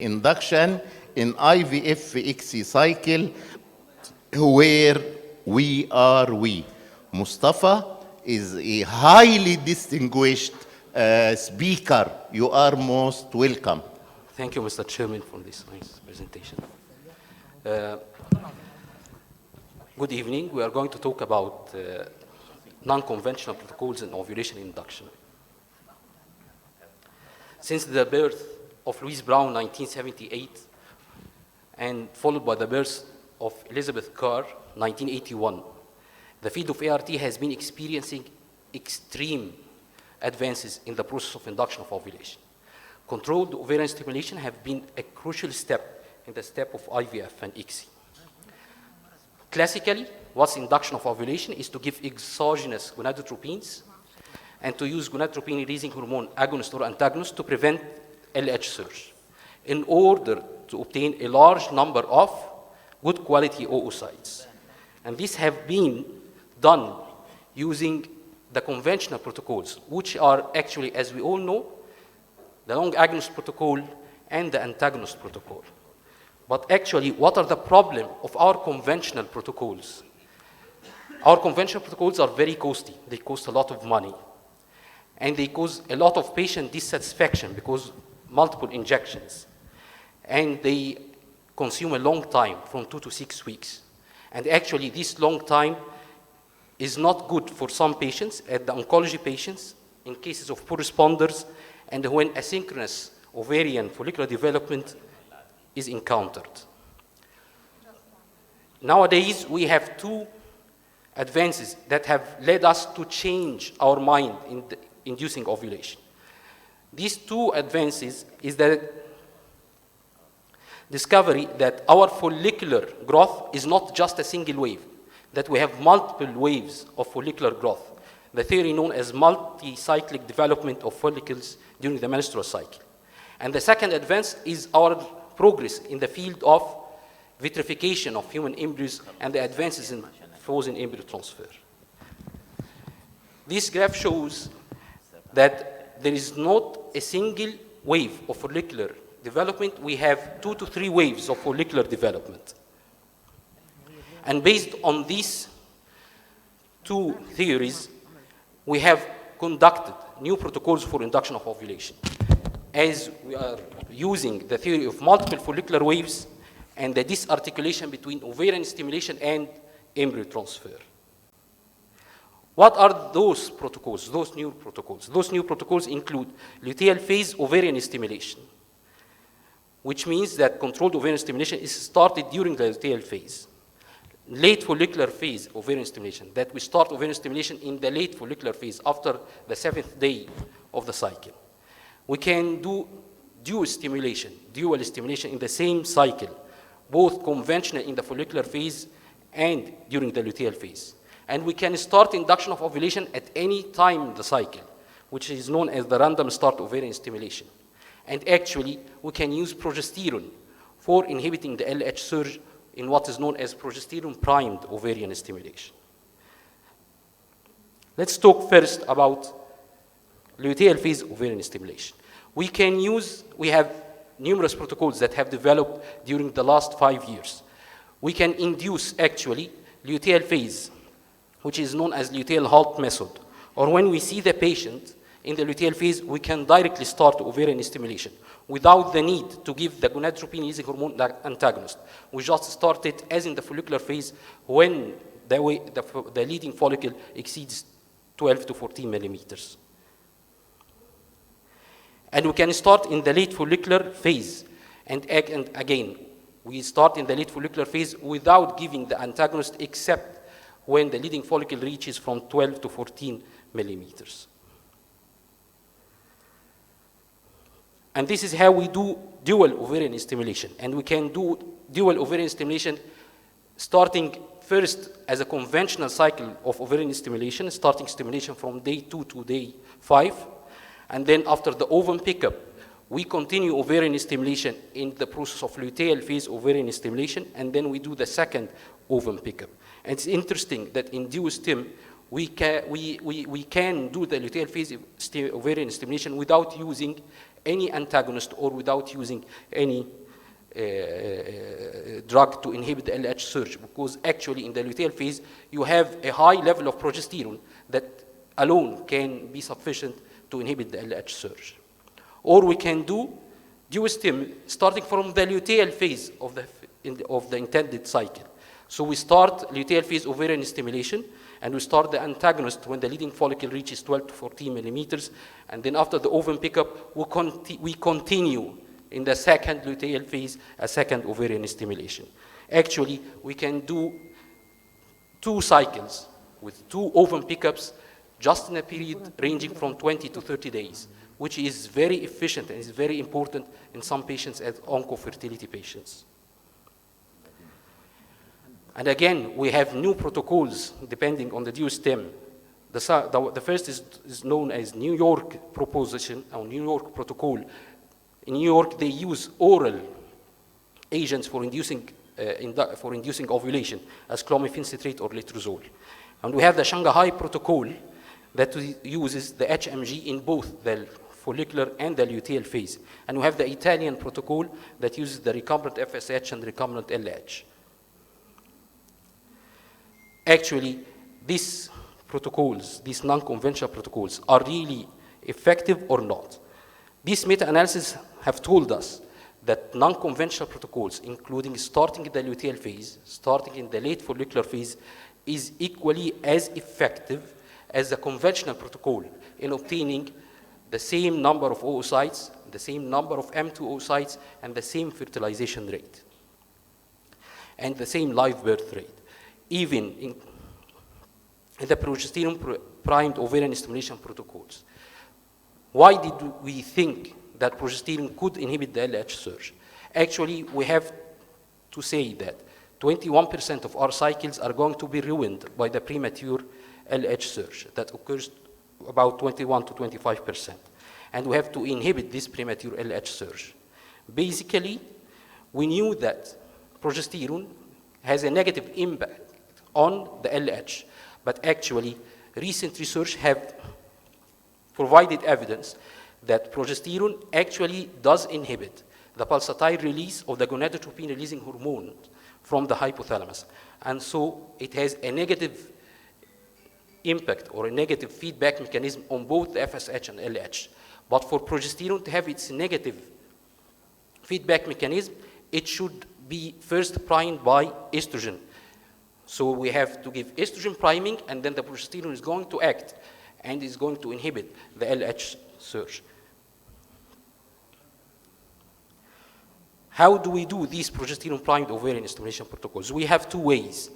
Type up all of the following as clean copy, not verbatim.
induction in IVF-XC cycle where we. Mustafa is a highly distinguished speaker. You are most welcome. Thank you, Mr. Chairman, for this nice presentation. Good evening. We are going to talk about non-conventional protocols in ovulation induction. Since the birth of Louise Brown, 1978, and followed by the birth of Elizabeth Carr, 1981, the field of ART has been experiencing extreme advances in the process of induction of ovulation. Controlled ovarian stimulation have been a crucial step in the step of IVF and ICSI. Classically, what's induction of ovulation is to give exogenous gonadotropins and to use gonadotropin-releasing hormone agonist or antagonist to prevent LH surge in order to obtain a large number of good quality oocytes. And these have been done using the conventional protocols, which are actually, as we all know, the long agonist protocol and the antagonist protocol. But actually, what are the problem of our conventional protocols? Our conventional protocols are very costly. They cost a lot of money. And they cause a lot of patient dissatisfaction because multiple injections. And they consume a long time, from 2 to 6 weeks. And actually, this long time is not good for some patients, the oncology patients, in cases of poor responders, and when asynchronous ovarian follicular development is encountered. Nowadays, we have two advances that have led us to change our mind in inducing ovulation. These two advances is the discovery that our follicular growth is not just a single wave, that we have multiple waves of follicular growth, the theory known as multi-cyclic development of follicles during the menstrual cycle. And the second advance is our progress in the field of vitrification of human embryos and the advances in frozen embryo transfer. This graph shows that there is not a single wave of follicular development. We have 2 to 3 waves of follicular development. And based on these two theories, we have conducted new protocols for induction of ovulation, as we are using the theory of multiple follicular waves and the disarticulation between ovarian stimulation and embryo transfer. What are those protocols, those new protocols? Those new protocols include luteal phase ovarian stimulation, which means that controlled ovarian stimulation is started during the luteal phase. Late follicular phase ovarian stimulation, that we start ovarian stimulation in the late follicular phase after the 7th day of the cycle. We can do dual stimulation in the same cycle, both conventional in the follicular phase and during the luteal phase. And we can start induction of ovulation at any time in the cycle, which is known as the random start ovarian stimulation. And actually, we can use progesterone for inhibiting the LH surge in what is known as progesterone-primed ovarian stimulation. Let's talk first about luteal phase ovarian stimulation. We have numerous protocols that have developed during the last 5 years. We can induce actually luteal phase, which is known as luteal halt method. Or when we see the patient in the luteal phase, we can directly start ovarian stimulation without the need to give the gonadotropin-releasing hormone antagonist. We just start it as in the follicular phase when the leading follicle exceeds 12 to 14 millimeters. And we can start in the late follicular phase. And again, we start in the late follicular phase without giving the antagonist except when the leading follicle reaches from 12 to 14 millimeters. And this is how we do dual ovarian stimulation. And we can do dual ovarian stimulation starting first as a conventional cycle of ovarian stimulation, starting stimulation from day 2 to day 5. And then after the ovum pickup, we continue ovarian stimulation in the process of luteal phase ovarian stimulation, and then we do the second ovum pickup. And it's interesting that in dual stim, we can do the luteal phase ovarian stimulation without using any antagonist or without using any drug to inhibit the LH surge, because actually in the luteal phase, you have a high level of progesterone that alone can be sufficient to inhibit the LH surge. Or we can do duostim starting from the luteal phase of the intended cycle. So we start luteal phase ovarian stimulation, and we start the antagonist when the leading follicle reaches 12 to 14 millimeters, and then after the ovum pickup, we continue in the second luteal phase, a second ovarian stimulation. Actually, we can do 2 cycles with 2 ovum pickups just in a period ranging from 20 to 30 days, which is very efficient and is very important in some patients as oncofertility patients. And again, we have new protocols depending on the duostim. The first is known as New York proposition or New York protocol. In New York, they use oral agents for inducing ovulation, as clomiphene citrate or letrozole. And we have the Shanghai protocol that uses the HMG in both the follicular and the luteal phase. And we have the Italian protocol that uses the recombinant FSH and recombinant LH. Actually, these protocols, these non-conventional protocols, are really effective or not. These meta-analyses have told us that non-conventional protocols, including starting in the luteal phase, starting in the late follicular phase, is equally as effective as the conventional protocol in obtaining the same number of oocytes, the same number of M2 oocytes, and the same fertilization rate, and the same live birth rate, even in the progesterone-primed ovarian stimulation protocols. Why did we think that progesterone could inhibit the LH surge? Actually, we have to say that 21% of our cycles are going to be ruined by the premature LH surge that occurs about 21 to 25%. And we have to inhibit this premature LH surge. Basically, we knew that progesterone has a negative impact on the LH, but actually, recent research have provided evidence that progesterone actually does inhibit the pulsatile release of the gonadotropin-releasing hormone from the hypothalamus. And so it has a negative impact or a negative feedback mechanism on both the FSH and LH. But for progesterone to have its negative feedback mechanism, it should be first primed by estrogen. So we have to give estrogen priming, and then the progesterone is going to act and is going to inhibit the LH surge. How do we do these progesterone-primed ovarian stimulation protocols? We have 2 ways,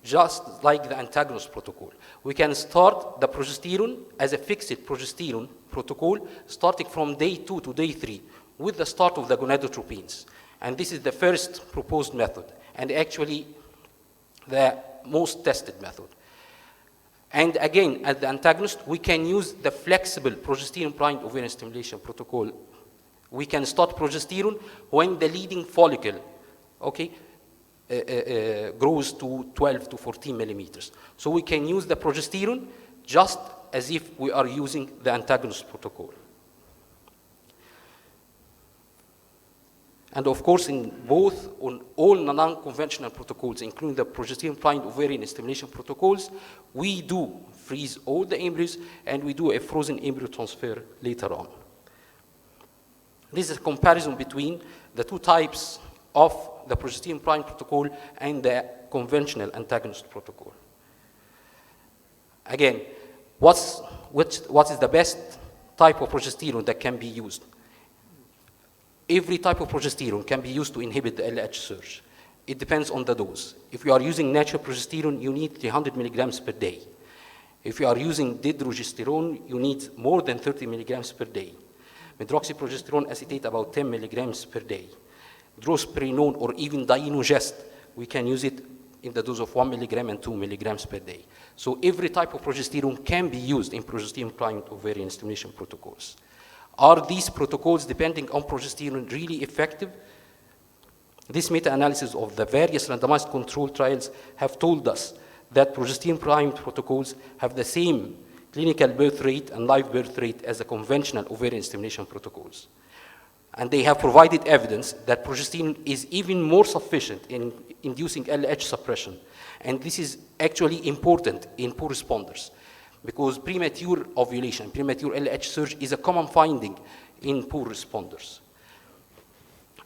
just like the antagonist protocol. We can start the progesterone as a fixed progesterone protocol, starting from day 2 to day 3, with the start of the gonadotropins. And this is the first proposed method, and actually the most tested method. And again, as the antagonist, we can use the flexible progesterone-primed ovarian stimulation protocol. We can start progesterone when the leading follicle, grows to 12 to 14 millimeters. So we can use the progesterone just as if we are using the antagonist protocol. And of course, on all non-conventional protocols, including the progesterone-primed ovarian stimulation protocols, we do freeze all the embryos, and we do a frozen embryo transfer later on. This is a comparison between the 2 types of the progesterone-primed protocol and the conventional antagonist protocol. Again, what is the best type of progesterone that can be used? Every type of progesterone can be used to inhibit the LH surge. It depends on the dose. If you are using natural progesterone, you need 300 milligrams per day. If you are using dydrogesterone, you need more than 30 milligrams per day. Medroxyprogesterone acetate, about 10 milligrams per day. Drospirenone or even Dienogest, we can use it in the dose of 1 milligram and 2 milligrams per day. So every type of progesterone can be used in progesterone-primed ovarian stimulation protocols. Are these protocols, depending on progesterone, really effective? This meta-analysis of the various randomized control trials have told us that progesterone-primed protocols have the same clinical birth rate and live birth rate as the conventional ovarian stimulation protocols. And they have provided evidence that progesterone is even more sufficient in inducing LH suppression. And this is actually important in poor responders because premature ovulation, premature LH surge is a common finding in poor responders.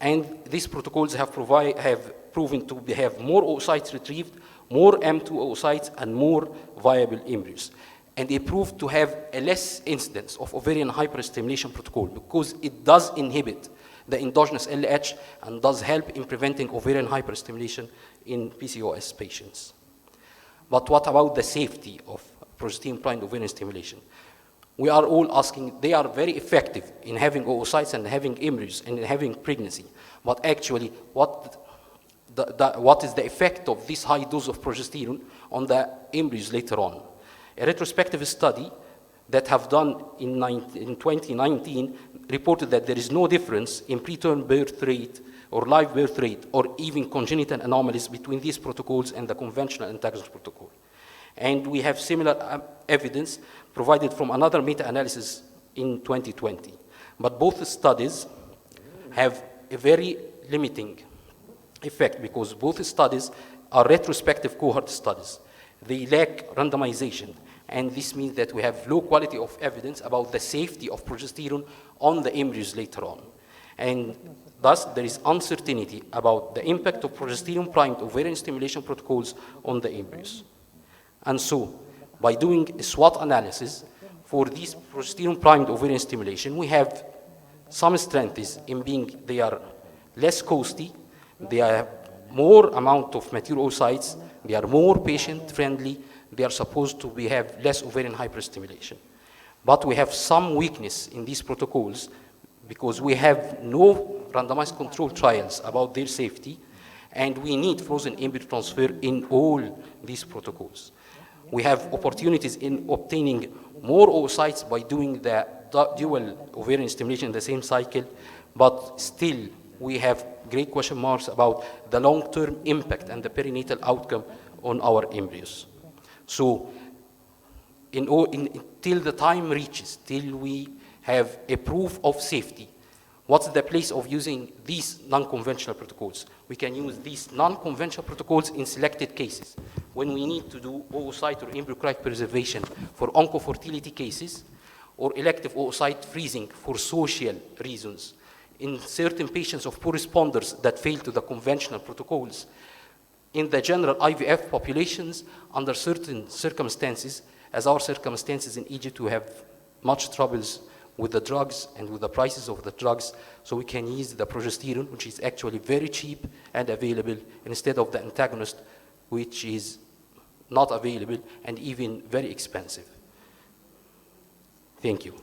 And these protocols have proven to have more oocytes retrieved, more M2 oocytes, and more viable embryos. And they proved to have a less incidence of ovarian hyperstimulation protocol because it does inhibit the endogenous LH and does help in preventing ovarian hyperstimulation in PCOS patients. But what about the safety of progesterone-primed ovarian stimulation? We are all asking, they are very effective in having oocytes and having embryos and having pregnancy. But actually, what is the effect of this high dose of progesterone on the embryos later on? A retrospective study that have done in 2019 reported that there is no difference in preterm birth rate or live birth rate or even congenital anomalies between these protocols and the conventional antagonist protocol. And we have similar evidence provided from another meta-analysis in 2020. But both studies have a very limiting effect because both studies are retrospective cohort studies. They lack randomization, and this means that we have low quality of evidence about the safety of progesterone on the embryos later on. And thus, there is uncertainty about the impact of progesterone-primed ovarian stimulation protocols on the embryos. And so, by doing a SWOT analysis for these progesterone-primed ovarian stimulation, we have some strengths in being they are less costly, they have more amount of mature oocytes, they are more patient-friendly, they are supposed to have less ovarian hyperstimulation. But we have some weakness in these protocols because we have no randomized control trials about their safety, and we need frozen embryo transfer in all these protocols. We have opportunities in obtaining more oocytes by doing the dual ovarian stimulation in the same cycle, but still we have great question marks about the long-term impact and the perinatal outcome on our embryos. So till the time reaches, till we have a proof of safety, what's the place of using these non-conventional protocols? We can use these non-conventional protocols in selected cases when we need to do oocyte or embryo cryopreservation for oncofertility cases or elective oocyte freezing for social reasons. In certain patients of poor responders that fail to the conventional protocols, in the general IVF populations, under certain circumstances, as our circumstances in Egypt, we have much troubles with the drugs and with the prices of the drugs, so we can use the progesterone, which is actually very cheap and available, instead of the antagonist, which is not available and even very expensive. Thank you.